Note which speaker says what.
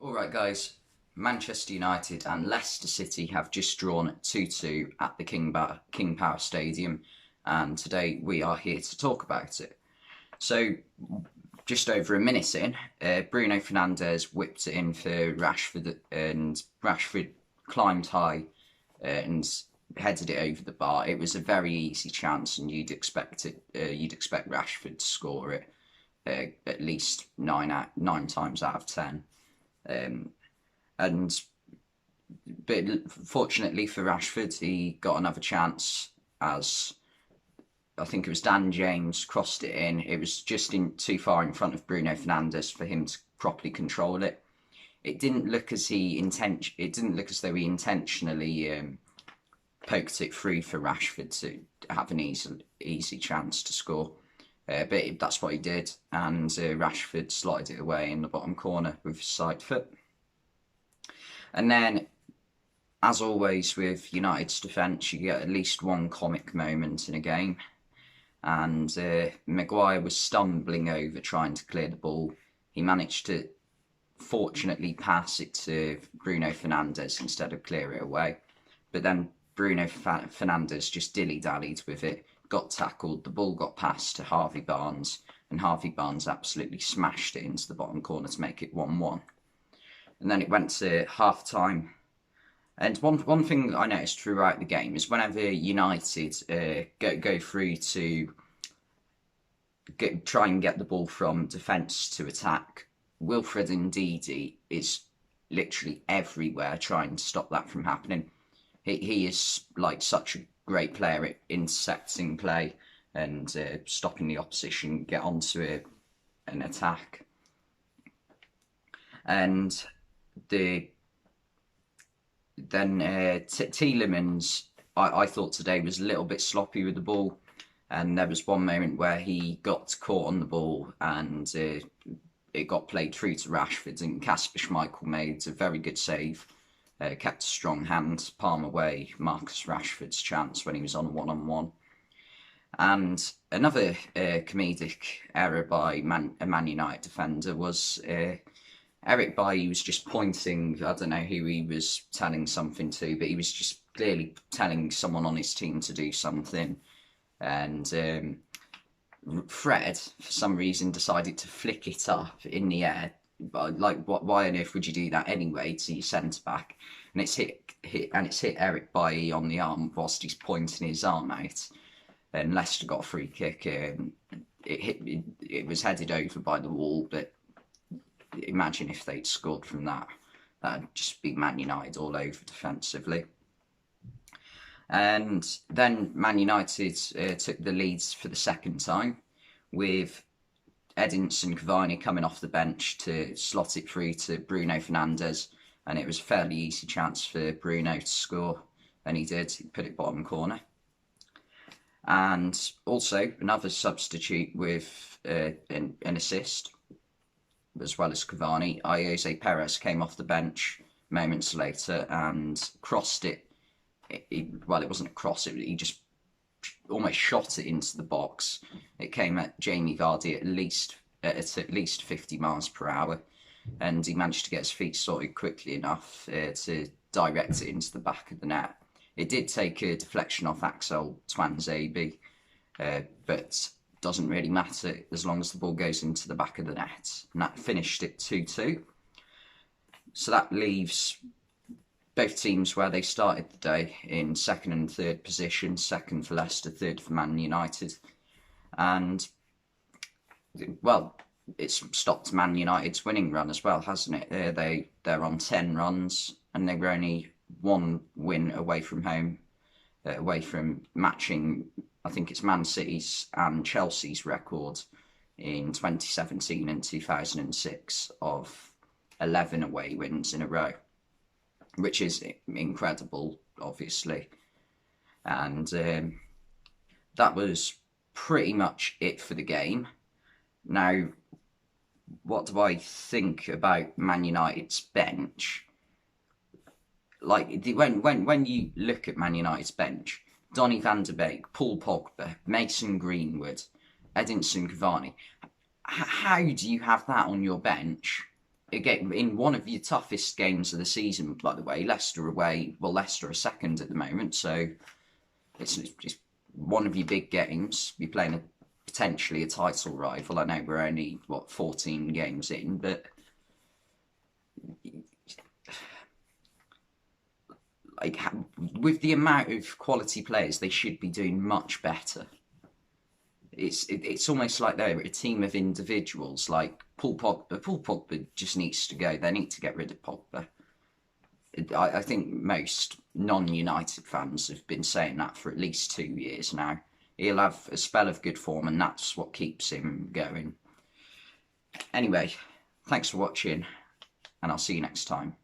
Speaker 1: Alright guys, Manchester United and Leicester City have just drawn 2-2 at the King Power Stadium, and today we are here to talk about it. So, just over a minute in, Bruno Fernandes whipped it in for Rashford, and Rashford climbed high and headed it over the bar. It was a very easy chance, and you'd expect Rashford to score it at least nine times out of 10. Um, and but fortunately for Rashford, he got another chance as I think it was Dan James crossed it in. It was just too far in front of Bruno Fernandes for him to properly control it. It didn't look as It didn't look as though he intentionally poked it free for Rashford to have an easy chance to score. But that's what he did, and Rashford slotted it away in the bottom corner with his side foot. And then, as always with United's defence, you get at least one comic moment in a game. And Maguire was stumbling over trying to clear the ball. He managed to fortunately pass it to Bruno Fernandes instead of clear it away. But then Bruno Fernandes just dilly-dallied with it, got tackled, the ball got passed to Harvey Barnes, and Harvey Barnes absolutely smashed it into the bottom corner to make it 1-1. And then it went to half-time. And one thing I noticed throughout the game is whenever United go through to try and get the ball from defence to attack, Wilfred Ndidi is literally everywhere trying to stop that from happening. He is like such a great player at intercepting play and stopping the opposition get onto an attack. And Tielemans, I thought today was a little bit sloppy with the ball, and there was one moment where he got caught on the ball and it got played through to Rashford, and Kasper Schmeichel made a very good save. Kept a strong hand, palm away Marcus Rashford's chance when he was on a one-on-one. And another comedic error by a Man United defender was Eric Bailly was just pointing, I don't know who he was telling something to, but he was just clearly telling someone on his team to do something. And Fred, for some reason, decided to flick it up in the air. Like, why on earth would you do that anyway to your centre back? And it's hit Eric Bailly on the arm whilst he's pointing his arm out. And Leicester got a free kick. It was headed over by the wall, but imagine if they'd scored from that. That'd just be Man United all over defensively. And then Man United took the leads for the second time with Edinson Cavani coming off the bench to slot it through to Bruno Fernandes, and it was a fairly easy chance for Bruno to score, and he did. He put it bottom corner. And also another substitute with an assist, as well as Cavani. Jose Perez came off the bench moments later and crossed it. Well, it wasn't a cross, he just almost shot it into the box. It came at Jamie Vardy at least 50 miles per hour, and he managed to get his feet sorted quickly enough to direct it into the back of the net. It did take a deflection off Axel Twanzebe, but doesn't really matter as long as the ball goes into the back of the net. And that finished it 2-2. So that leaves both teams where they started the day in second and third position. Second for Leicester, third for Man United. And, well, it's stopped Man United's winning run as well, hasn't it? They're on 10 runs, and they were only one win away from home, away from matching, I think it's Man City's and Chelsea's record in 2017 and 2006 of 11 away wins in a row, which is incredible, obviously. And that was pretty much it for the game. Now, what do I think about Man United's bench? Like, when you look at Man United's bench, Donny van de Beek, Paul Pogba, Mason Greenwood, Edinson Cavani, how do you have that on your bench again, in one of your toughest games of the season, by the way, Leicester away. Well, Leicester are second at the moment, so it's one of your big games. You're playing potentially a title rival. I know we're only 14 games in, but like with the amount of quality players, they should be doing much better. It's almost like they're a team of individuals. Like Paul Pogba. Paul Pogba just needs to go. They need to get rid of Pogba. I think most non-United fans have been saying that for at least 2 years now. He'll have a spell of good form, and that's what keeps him going. Anyway, thanks for watching, and I'll see you next time.